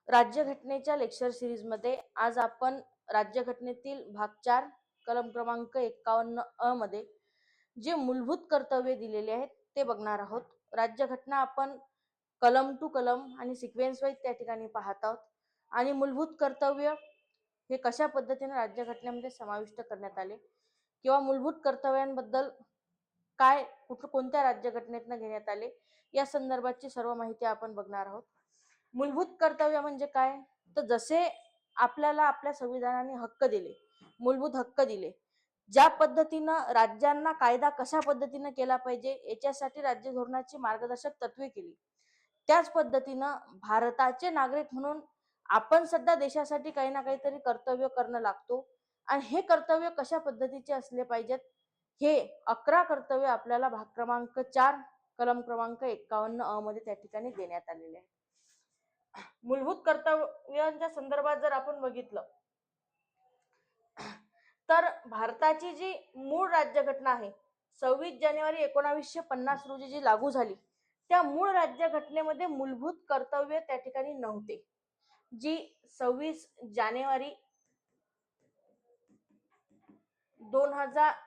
राज्यघटनेच्या lecture series मध्ये आज आपण राज्यघटनेतील भाग 4 कलम क्रमांक 51 अ मध्ये जे मूलभूत कर्तव्ये दिलेले आहेत ते बघणार आहोत। राज्यघटना आपण कलम टू कलम आणि सिक्वेन्स वाईज त्या ठिकाणी पाहत आहोत आणि मूलभूत कर्तव्य हे कशा पद्धतीने राज्यघटनेमध्ये समाविष्ट करण्यात आले किंवा मूलभूत कर्तव्यांबद्दल काय कोणत्या राज्यघटनेतून घेण्यात आले या संदर्भाची सर्व माहिती आपण बघणार आहोत। मूलभूत कर्तव्य म्हणजे काय, तर जसे आपल्याला आपल्या संविधानाने हक्क दिले, मूलभूत हक्क दिले, ज्या पद्धतीनं राज्यांना कायदा कशा पद्धतीनं केला पाहिजे याच्यासाठी राज्य धोरणाची मार्गदर्शक तत्वे केली, त्याच पद्धतीनं भारताचे नागरिक म्हणून आपण सध्या देशासाठी काही ना काहीतरी कर्तव्य करणं लागतो आणि हे कर्तव्य कशा पद्धतीचे असले पाहिजेत हे 11 कर्तव्य आपल्याला भाग क्रमांक 4 कलम क्रमांक 51 अ मध्ये त्या ठिकाणी देण्यात आलेले आहे। मूलभूत कर्तव्यांच्या संदर्भात जर आपण बघितलं तर भारताची जी मूळ राज्यघटना आहे 26 जानेवारी 1950 रोजी जी लागू झाली त्या मूळ राज्यघटनेमध्ये मूलभूत कर्तव्य त्या ठिकाणी नव्हते। जी 26 जानेवारी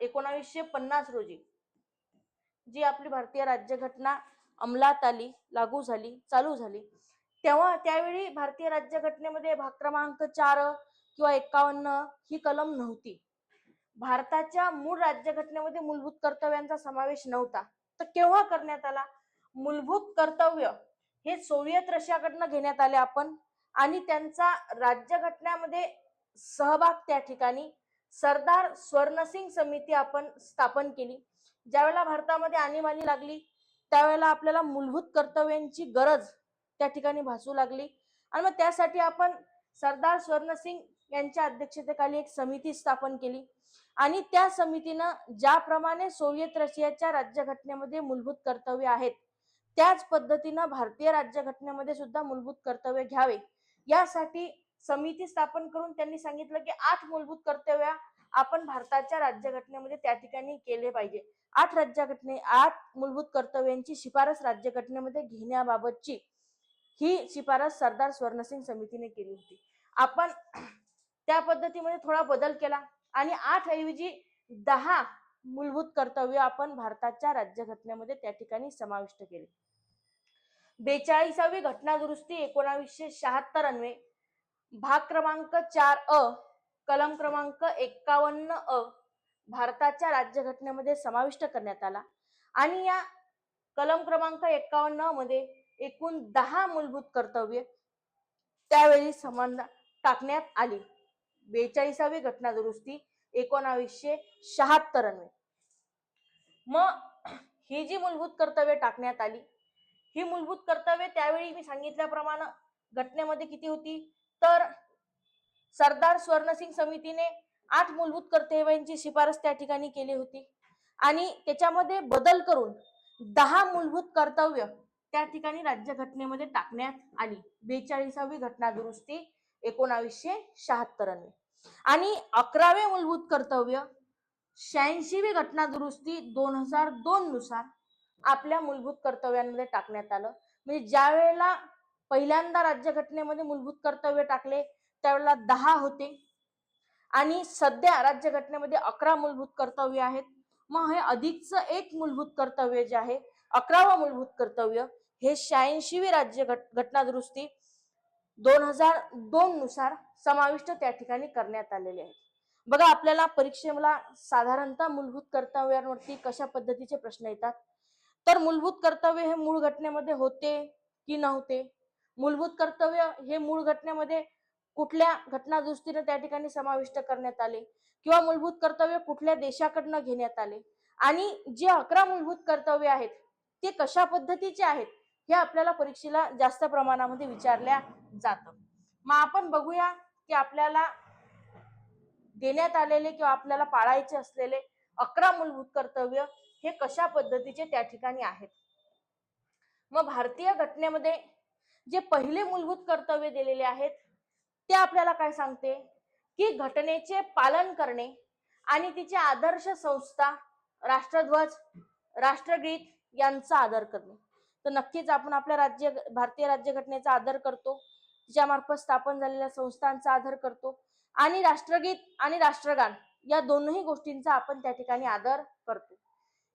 1950 रोजी जी आपली भारतीय राज्यघटना अंमलात आली, लागू झाली, चालू झाली, त्यावेळी भारतीय राज्यघटनेमध्ये भाग क्रमांक 4 किंवा 51 ही कलम नव्हती। भारताच्या मूळ राज्यघटनेमध्ये मूलभूत कर्तव्यांचा समावेश नव्हता। तर केव्हा करण्यात आला? मूलभूत कर्तव्य हे सोव्हिएत रशियाकडनं घेण्यात आले आपण आणि त्यांचा राज्यघटनेमध्ये सहभाग त्या ठिकाणी सरदार स्वर्णसिंग समिती आपण स्थापन केली। ज्यावेळेला भारतामध्ये आणीबाणी लागली त्यावेळेला आपल्याला मूलभूत कर्तव्यांची गरज त्या ठिकाणी भासू लागली आणि मग त्यासाठी आपण सरदार स्वर्णसिंग यांच्या अध्यक्षतेखाली एक समिती स्थापन केली आणि त्या समितीनं ज्याप्रमाणे सोव्हिएत रशियाच्या राज्यघटनेमध्ये मूलभूत कर्तव्य आहेत त्याच पद्धतीनं भारतीय राज्यघटनेमध्ये सुद्धा मूलभूत कर्तव्य घ्यावे यासाठी समिती स्थापन करून त्यांनी सांगितलं की 8 मूलभूत कर्तव्य आपण भारताच्या राज्यघटनेमध्ये त्या ठिकाणी केले पाहिजे। 8 मूलभूत कर्तव्यांची शिफारस राज्यघटनेमध्ये घेण्याबाबतची ही शिफारस सरदार स्वर्णसिंग समितीने केली होती। आपण त्या पद्धतीमध्ये थोडा बदल केला आणि 8 ऐवजी 10 मूलभूत कर्तव्य आपण भारताच्या राज्यघटनेमध्ये त्या ठिकाणी समाविष्ट केले। 42वी घटना दुरुस्ती 1976 अन्वये भाग क्रमांक 4 अ कलम क्रमांक 51 अ भारताच्या राज्यघटनेमध्ये समाविष्ट करण्यात आला आणि या कलम क्रमांक 51 मध्ये एकूण 10 मूलभूत कर्तव्य त्यावेळी समान टाकण्यात आली। 42वी घटना दुरुस्ती 1976 अन्वये मग ही जी मूलभूत कर्तव्य टाकण्यात आली ही मूलभूत कर्तव्य त्यावेळी मी सांगितल्याप्रमाणे घटनेमध्ये किती होती, तर सरदार स्वर्णसिंग समितीने 8 मूलभूत कर्तव्यांची शिफारस त्या ठिकाणी केली होती आणि त्याच्यामध्ये बदल करून 10 मूलभूत कर्तव्य त्या ठिकाणी राज्यघटनेमध्ये टाकण्यात आली। 42वी घटना दुरुस्ती 1976 अन्वये आणि 11वे मूलभूत कर्तव्य 86वी घटना दुरुस्ती 2002 नुसार आपल्या मूलभूत कर्तव्यांमध्ये टाकण्यात आलं। म्हणजे ज्या वेळेला पहिल्यांदा राज्यघटनेमध्ये मूलभूत कर्तव्य टाकले त्यावेळेला 10 होते आणि सध्या राज्यघटनेमध्ये 11 मूलभूत कर्तव्य आहेत। मग हे अधिकचं एक मूलभूत कर्तव्य जे आहे 11वा मूलभूत कर्तव्य हे 86वी घटना दुरुस्ती 2002 नुसार समाविष्ट त्या ठिकाणी करण्यात आलेले आहे। बघा आपल्याला परीक्षेला साधारणतः मूलभूत कर्तव्यांवरती कशा पद्धतीचे प्रश्न येतात, तर मूलभूत कर्तव्य हे मूळ घटनेमध्ये होते की नव्हते, मूलभूत कर्तव्य हे मूळ घटनेमध्ये कुठल्या घटना दुरुस्तीने त्या ठिकाणी समाविष्ट करण्यात आले किंवा मूलभूत कर्तव्य कुठल्या देशाकडनं घेण्यात आले आणि जे 11 मूलभूत कर्तव्य आहेत ते कशा पद्धतीचे आहेत हे आपल्याला परीक्षेला जास्त प्रमाणामध्ये विचारल्या जातं। मग आपण बघूया की आपल्याला देण्यात आलेले किंवा आपल्याला पाळायचे असलेले 11 मूलभूत कर्तव्य हे कशा पद्धतीचे त्या ठिकाणी आहेत। मग भारतीय घटनेमध्ये जे पहिले मूलभूत कर्तव्य दिलेले आहेत ते आपल्याला काय सांगते की घटनेचे पालन करणे आणि तिचे आदर्श संस्था, राष्ट्रध्वज, राष्ट्रगीत यांचा आदर करणे। तर नक्कीच आपण आपल्या भारतीय राज्यघटनेचा आदर करतो, तिच्यामार्फत स्थापन झालेल्या संस्थांचा आदर करतो आणि राष्ट्रगीत आणि राष्ट्रगान या दोनही गोष्टींचा आपण त्या ठिकाणी आदर करतो.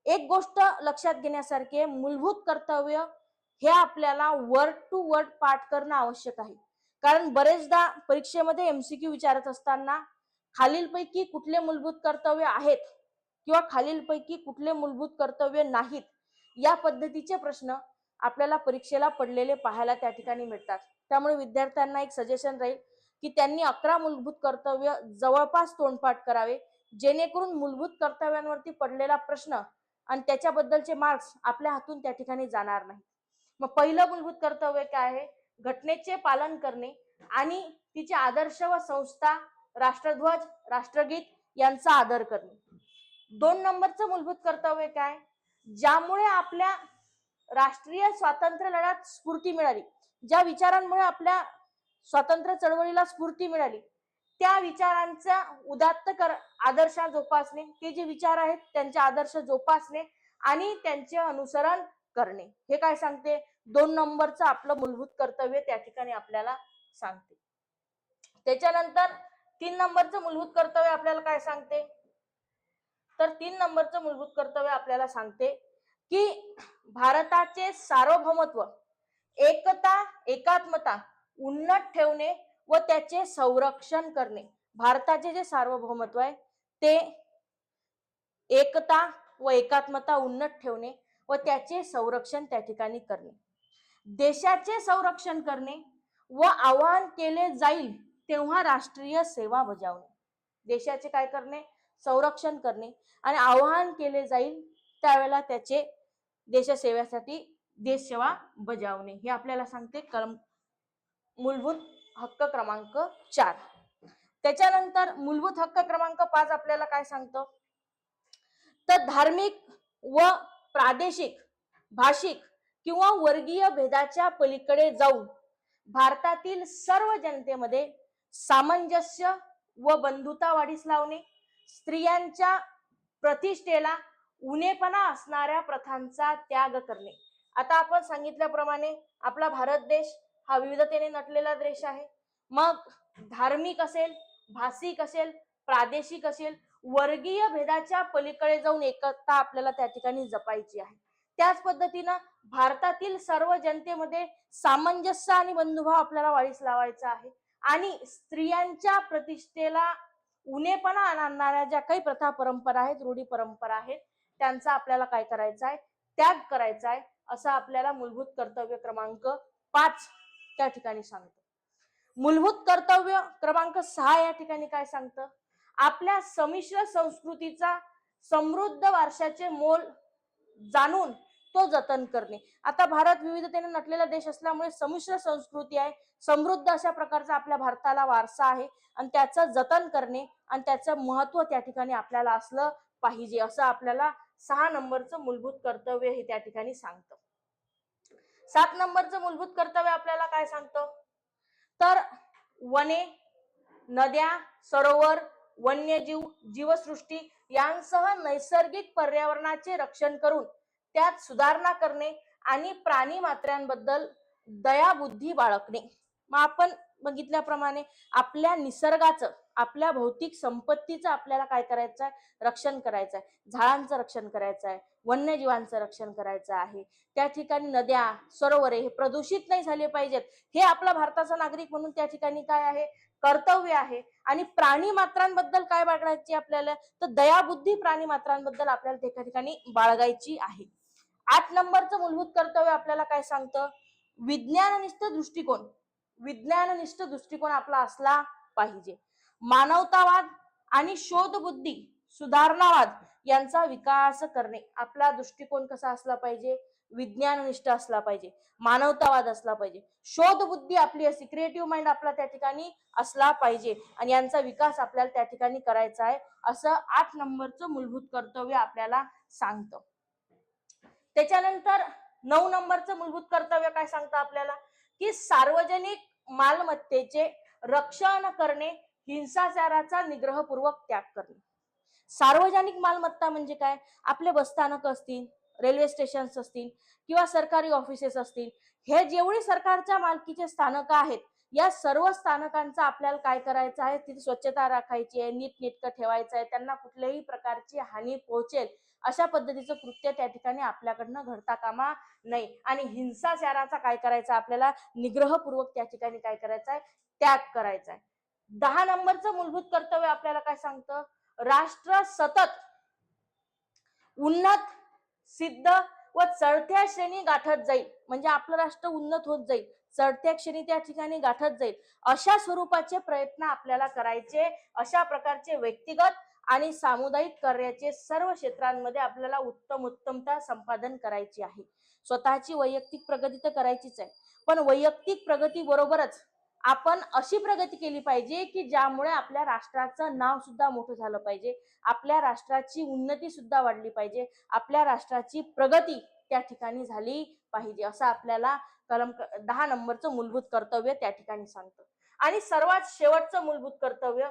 एक गोष्ट लक्षात घेण्यासारखी आहे, मूलभूत कर्तव्य हे आपल्याला वर्ड टू वर्ड पाठ करणं आवश्यक आहे. कारण बरेचदा परीक्षेमध्ये एमसीक्यू विचारत असताना खालीलपैकी कुठले मूलभूत कर्तव्य आहेत किंवा खालीलपैकी कुठले मूलभूत कर्तव्य नाहीत या पद्धतीचे प्रश्न आपल्याला परीक्षेला पडलेले पाहायला त्या ठिकाणी मिळतात. त्यामुळे विद्यार्थ्यांना एक सजेशन राहील की त्यांनी 11 मूलभूत कर्तव्य जवळपास तोंडपाठ करावे, जेणेकरून मूलभूत कर्तव्यांवरती पडलेला प्रश्न आणि त्याच्याबद्दलचे मार्क्स आपल्या हातून त्या ठिकाणी जाणार नाही. मग पहिलं मूलभूत कर्तव्य काय आहे? घटनेचे पालन करणे आणि तिचे आदर्श व संस्था, राष्ट्रध्वज, राष्ट्रगीत यांचा आदर करणे. 2 नंबरचं मूलभूत कर्तव्य काय? ज्यामुळे आपल्या राष्ट्रीय स्वातंत्र्य लढ्यात स्फूर्ती मिळाली, ज्या विचारांमुळे आपल्या स्वातंत्र्य चळवळीला स्फूर्ती मिळाली, त्या विचारांचा उदात्त आदर्श जोपासणे, ते जे विचार आहेत त्यांचे आदर्श जोपासणे आणि त्यांचे अनुसरण करणे. हे काय सांगते? 2 नंबरचं आपलं मूलभूत कर्तव्य त्या ठिकाणी आपल्याला सांगते. त्याच्यानंतर 3 नंबरचं मूलभूत कर्तव्य आपल्याला काय सांगते? तर 3 नंबरचं मूलभूत कर्तव्य आपल्याला सांगते की भारताचे सार्वभौमत्व, एकता, एकात्मता उन्नत ठेवणे व त्याचे संरक्षण करणे. भारताचे जे सार्वभौमत्व आहे ते एकता व एकात्मता उन्नत ठेवणे व त्याचे संरक्षण त्या ठिकाणी करणे. देशाचे संरक्षण करणे व आवाहन केले जाईल तेव्हा राष्ट्रीय सेवा बजावणे. देशाचे काय करणे? संरक्षण करणे आणि आवाहन केले जाईल त्यावेळेला त्याचे देशसेवेसाठी देश सेवा बजावणे. हे आपल्याला सांगते मूलभूत हक्क क्रमांक 4. त्याच्यानंतर मूलभूत हक्क क्रमांक 5 आपल्याला काय सांगतो? तर धार्मिक व प्रादेशिक, भाषिक किंवा वर्गीय भेदाच्या पलीकडे जाऊन भारतातील सर्व जनतेमध्ये सामंजस्य व बंधुता वाढीस लावणे, स्त्रियांच्या प्रतिष्ठेला उणेपणा असणाऱ्या प्रथांचा त्याग करणे. आता आपण सांगितल्याप्रमाणे आपला भारत देश हा विविधतेने नटलेला देश आहे. मग धार्मिक असेल, भाषिक असेल, प्रादेशिक असेल, वर्गीय भेदाच्या पलीकडे जाऊन एकता आपल्याला त्या ठिकाणी जपायची आहे. त्याच पद्धतीनं भारतातील सर्व जनतेमध्ये सामंजस्य आणि बंधुभाव आपल्याला वाढीस लावायचा आहे आणि स्त्रियांच्या प्रतिष्ठेला उणेपणा आणणाऱ्या ज्या काही प्रथा परंपरा आहेत, रूढी परंपरा आहेत, त्यांचा आपल्याला काय करायचा आहे? त्याग करायचा आहे, असं आपल्याला मूलभूत कर्तव्य क्रमांक 5 त्या ठिकाणी सांगतो. मूलभूत कर्तव्य क्रमांक 6 या ठिकाणी काय सांगतं? आपल्या संमिश्र संस्कृतीचा समृद्ध वारशाचे मोल जाणून तो जतन करणे. आता भारत विविधतेने नटलेला देश असल्यामुळे संमिश्र संस्कृती आहे, समृद्ध अशा प्रकारचा आपल्या भारताला वारसा आहे आणि त्याचं जतन करणे आणि त्याचं महत्व त्या ठिकाणी आपल्याला असलं पाहिजे, असं आपल्याला 6 नंबरचं मूलभूत कर्तव्य हे त्या ठिकाणी सांगतं. 7 नंबरचं मूलभूत कर्तव्य आपल्याला काय सांगतं? तर वने, नद्या, सरोवर, वन्यजीव, जीवसृष्टी यांसह नैसर्गिक पर्यावरणाचे रक्षण करून त्यात सुधारणा करणे आणि प्राणी मात्र्यांबद्दल दयाबुद्धी बाळगणे. मग आपण बघितल्याप्रमाणे आपल्या निसर्गाचं, आपल्या भौतिक संपत्तीचं आपल्याला काय करायचं आहे? रक्षण करायचं आहे. झाडांचं रक्षण करायचं आहे, वन्यजीवांचं रक्षण करायचं आहे. त्या ठिकाणी नद्या, सरोवरे हे प्रदूषित नाही झाले पाहिजेत, हे आपला भारताचा नागरिक म्हणून त्या ठिकाणी काय आहे? कर्तव्य आहे. आणि प्राणी मात्रांबद्दल काय बाळगायची आपल्याला? तर दयाबुद्धी प्राणी मात्रांबद्दल आपल्याला त्या ठिकाणी बाळगायची आहे. 8 नंबरचं मूलभूत कर्तव्य आपल्याला काय सांगतं? विज्ञाननिष्ठ दृष्टिकोन. विज्ञाननिष्ठ दृष्टिकोन आपला असला पाहिजे. मानवतावाद आणि शोधबुद्धी, सुधारणावाद यांचा विकास करणे. आपला दृष्टिकोन कसा असला पाहिजे? विज्ञाननिष्ठ असला पाहिजे, मानवतावाद असला पाहिजे, शोधबुद्धी आपली अशी क्रिएटिव्ह माइंड आपला त्या ठिकाणी असला पाहिजे आणि यांचा विकास आपल्याला त्या ठिकाणी करायचा आहे, असं 8 नंबरचं मूलभूत कर्तव्य आपल्याला सांगतं. त्याच्यानंतर 9 नंबरचं मूलभूत कर्तव्य काय सांगतं आपल्याला? की सार्वजनिक मालमत्तेचे रक्षण करणे, हिंसाचाराचा निग्रहपूर्वक त्याग करणे. सार्वजनिक मालमत्ता म्हणजे काय? आपले बसस्थानक असतील, रेल्वे स्टेशन्स असतील किंवा सरकारी ऑफिसेस असतील, हे जेवढी सरकारच्या मालकीचे स्थानक आहेत, या सर्व स्थानकांचा आपल्याला काय करायचं आहे, तिथे स्वच्छता राखायची आहे, नीटनेटकं ठेवायचं आहे, त्यांना कुठल्याही प्रकारची हानी पोहोचेल अशा पद्धतीचं कृत्य त्या ठिकाणी आपल्याकडनं घडता कामा नाही. आणि हिंसाचाराचा काय करायचा, आपल्याला निग्रहपूर्वक त्या ठिकाणी काय करायचा आहे, त्याग करायचा आहे. 10 नंबरचं मूलभूत कर्तव्य आपल्याला काय सांगतं, राष्ट्र सतत उन्नत, सिद्ध व चढत्या श्रेणी गाठत जाईल. म्हणजे आपलं राष्ट्र उन्नत होत जाईल, चढत्या श्रेणी त्या ठिकाणी गाठत जाईल, अशा स्वरूपाचे प्रयत्न आपल्याला करायचे. अशा प्रकारचे व्यक्तिगत आणि सामुदायिक कार्याचे सर्व क्षेत्रांमध्ये आपल्याला उत्तमता संपादन करायची आहे. स्वतःची वैयक्तिक प्रगती तर करायचीच आहे, पण वैयक्तिक प्रगती बरोबरच आपण अशी प्रगती केली पाहिजे की ज्यामुळे आपल्या राष्ट्राचं नाव सुद्धा मोठं झालं पाहिजे, आपल्या राष्ट्राची उन्नती सुद्धा वाढली पाहिजे, आपल्या राष्ट्राची प्रगती त्या ठिकाणी झाली पाहिजे, असं आपल्याला कलम 10 नंबरचं मूलभूत कर्तव्य त्या ठिकाणी सांगतं. आणि सर्वात शेवटचं मूलभूत कर्तव्य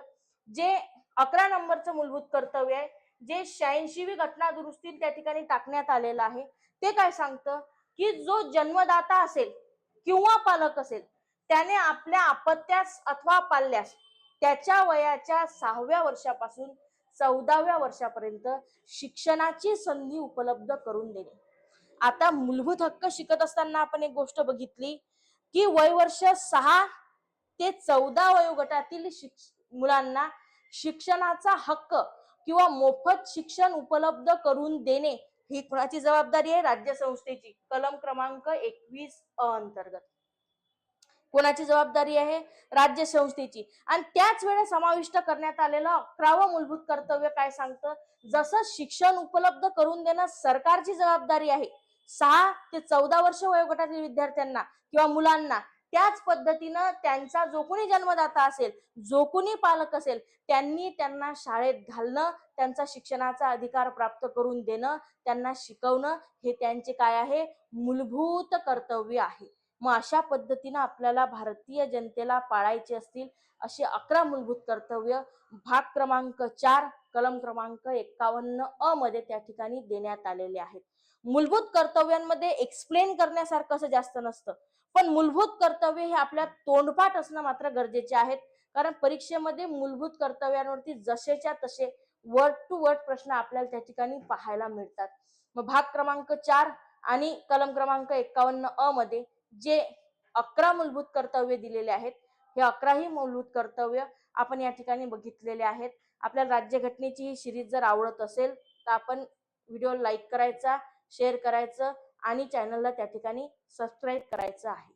जे 11 नंबरचं मूलभूत कर्तव्य आहे, जे 86वी घटना दुरुस्ती त्या ठिकाणी टाकण्यात आलेलं आहे, ते काय सांगतं की जो जन्मदाता असेल किंवा पालक असेल, त्याने आपल्या अपत्यास अथवा पाल्यास त्याच्या वयाच्या 6व्या वर्षापासून 14व्या वर्षापर्यंत शिक्षणाची संधी उपलब्ध करून देणे. आता मूलभूत हक्क शिकत असताना आपण एक गोष्ट बघितली की वयवर्ष 6 ते 14 वयोगटातील मुलांना शिक्षणाचा हक्क किंवा मोफत शिक्षण उपलब्ध करून देणे ही कोणाची जबाबदारी आहे, राज्य संस्थेची. कलम क्रमांक 21 अंतर्गत कोणाची जबाबदारी आहे, राज्य संस्थेची. आणि त्याच वेळेस समाविष्ट करण्यात आलेलं 11वं मूलभूत कर्तव्य काय सांगतं, जसं शिक्षण उपलब्ध करून देणं सरकारची जबाबदारी आहे 6 ते 14 वर्ष वयोगटातील विद्यार्थ्यांना किंवा मुलांना, त्याच पद्धतीनं त्यांचा जो कोणी जन्मदाता असेल, जो कोणी पालक असेल, त्यांनी त्यांना शाळेत घालणं, त्यांचा शिक्षणाचा अधिकार प्राप्त करून देणं, त्यांना शिकवणं, हे त्यांचे काय आहे, मूलभूत कर्तव्य आहे. मग अशा पद्धतीनं आपल्याला भारतीय जनतेला पाळायचे असतील अशी 11 मूलभूत कर्तव्य भाग क्रमांक 4 कलम क्रमांक 51 अ मध्ये त्या ठिकाणी देण्यात आलेले आहेत. मूलभूत कर्तव्यांमध्ये एक्सप्लेन करण्यासारखं असं जास्त नसतं, पण मूलभूत कर्तव्य हे आपल्या तोंडपाठ असणं मात्र गरजेचे आहेत, कारण परीक्षेमध्ये मूलभूत कर्तव्यांवरती जसेच्या तसे वर्ड टू वर्ड प्रश्न आपल्याला त्या ठिकाणी पाहायला मिळतात. मग भाग क्रमांक 4 आणि कलम क्रमांक 51 अ मध्ये जे 11 मूलभूत कर्तव्य दिलेले आहेत, हे 11ही मूलभूत कर्तव्य आपण या ठिकाणी बघितलेले आहेत. आपल्याला राज्यघटनेची ही सिरीज जर आवडत असेल तर आपण व्हिडिओ लाईक करायचा, शेअर करायचं आणि चॅनलला त्या ठिकाणी सबस्क्राईब करायचं आहे.